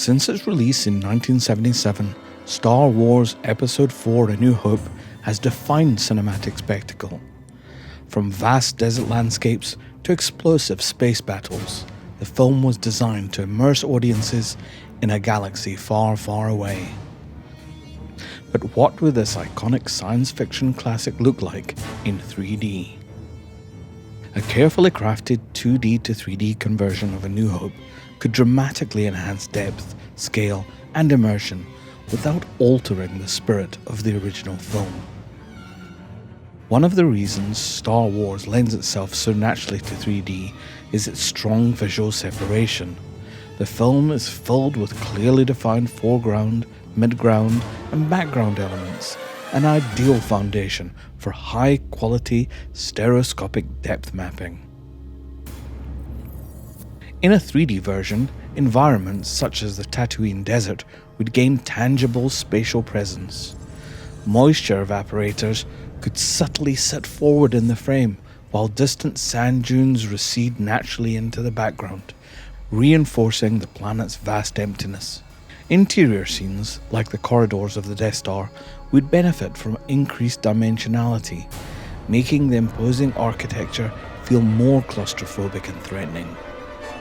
Since its release in 1977, Star Wars Episode IV: A New Hope has defined cinematic spectacle. From vast desert landscapes to explosive space battles, the film was designed to immerse audiences in a galaxy far, far away. But what would this iconic science fiction classic look like in 3D? A carefully crafted 2D to 3D conversion of A New Hope could dramatically enhance depth, scale, and immersion without altering the spirit of the original film. One of the reasons Star Wars lends itself so naturally to 3D is its strong visual separation. The film is filled with clearly defined foreground, midground, and background elements, an ideal foundation for high-quality stereoscopic depth mapping. In a 3D version, environments such as the Tatooine desert would gain tangible spatial presence. Moisture evaporators could subtly sit forward in the frame, while distant sand dunes recede naturally into the background, reinforcing the planet's vast emptiness. Interior scenes, like the corridors of the Death Star, would benefit from increased dimensionality, making the imposing architecture feel more claustrophobic and threatening.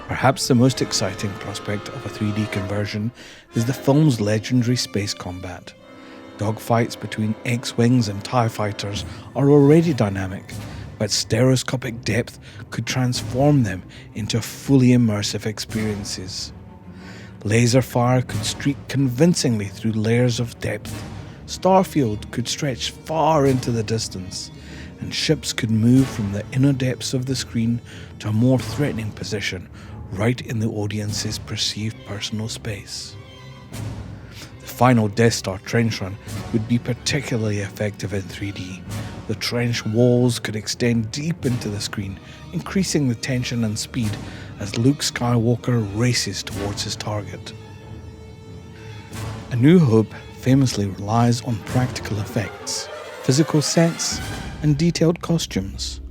Perhaps the most exciting prospect of a 3D conversion is the film's legendary space combat. Dogfights between X-Wings and TIE fighters are already dynamic, but stereoscopic depth could transform them into fully immersive experiences. Laser fire could streak convincingly through layers of depth, starfield could stretch far into the distance, and ships could move from the inner depths of the screen to a more threatening position right in the audience's perceived personal space. The final Death Star trench run would be particularly effective in 3D. The trench walls could extend deep into the screen, increasing the tension and speed as Luke Skywalker races towards his target. A New Hope famously relies on practical effects, physical sets, and detailed costumes,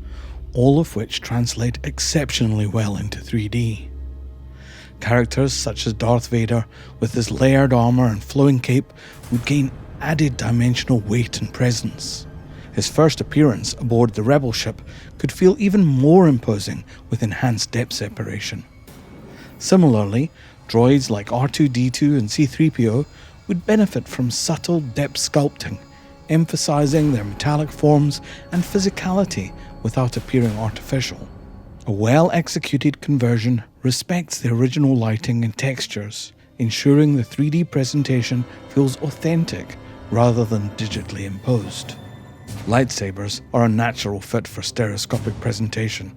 all of which translate exceptionally well into 3D. Characters such as Darth Vader, with his layered armor and flowing cape, would gain added dimensional weight and presence. His first appearance aboard the Rebel ship could feel even more imposing with enhanced depth separation. Similarly, droids like R2-D2 and C-3PO would benefit from subtle depth sculpting, emphasizing their metallic forms and physicality without appearing artificial. A well-executed conversion respects the original lighting and textures, ensuring the 3D presentation feels authentic rather than digitally imposed. Lightsabers are a natural fit for stereoscopic presentation.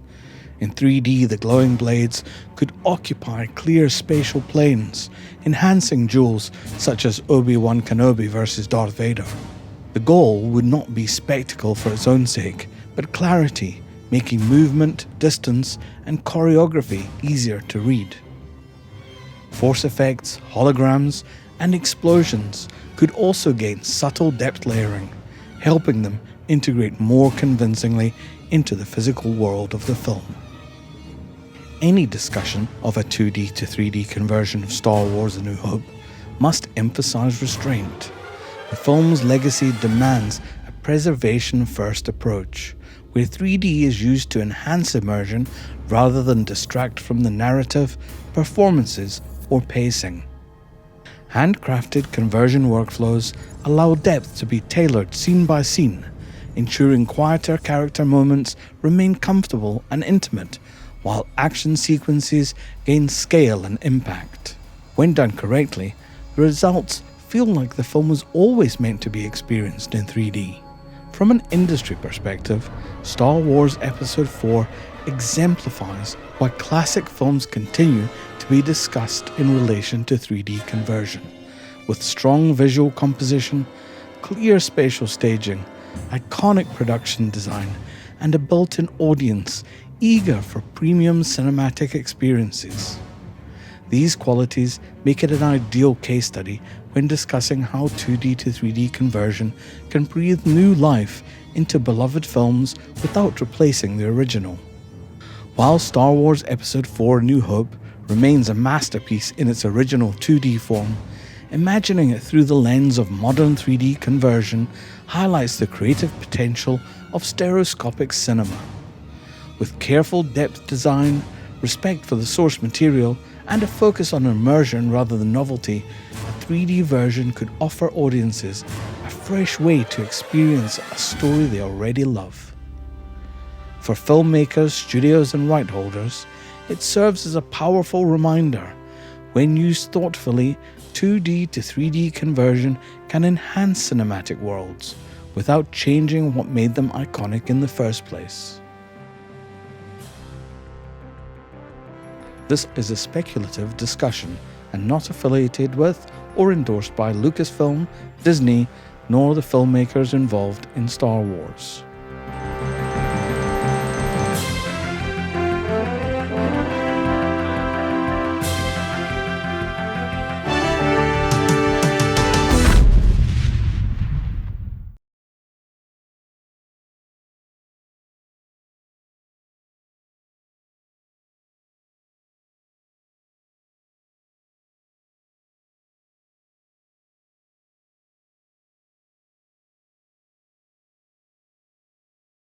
In 3D, the glowing blades could occupy clear spatial planes, enhancing duels such as Obi-Wan Kenobi versus Darth Vader. The goal would not be spectacle for its own sake, but clarity, making movement, distance, and choreography easier to read. Force effects, holograms, and explosions could also gain subtle depth layering, helping them integrate more convincingly into the physical world of the film. Any discussion of a 2D to 3D conversion of Star Wars: A New Hope must emphasize restraint. The film's legacy demands a preservation-first approach, where 3D is used to enhance immersion rather than distract from the narrative, performances, or pacing. Handcrafted conversion workflows allow depth to be tailored scene by scene, ensuring quieter character moments remain comfortable and intimate, while action sequences gain scale and impact. When done correctly, the results feel like the film was always meant to be experienced in 3D. From an industry perspective, Star Wars Episode IV exemplifies why classic films continue to be discussed in relation to 3D conversion. With strong visual composition, clear spatial staging, iconic production design, and a built-in audience eager for premium cinematic experiences. These qualities make it an ideal case study when discussing how 2D to 3D conversion can breathe new life into beloved films without replacing the original. While Star Wars Episode IV: A New Hope remains a masterpiece in its original 2D form, imagining it through the lens of modern 3D conversion highlights the creative potential of stereoscopic cinema. With careful depth design, respect for the source material, and a focus on immersion rather than novelty, a 3D version could offer audiences a fresh way to experience a story they already love. For filmmakers, studios, and right holders, it serves as a powerful reminder. When used thoughtfully, 2D to 3D conversion can enhance cinematic worlds without changing what made them iconic in the first place. This is a speculative discussion and not affiliated with or endorsed by Lucasfilm, Disney, nor the filmmakers involved in Star Wars.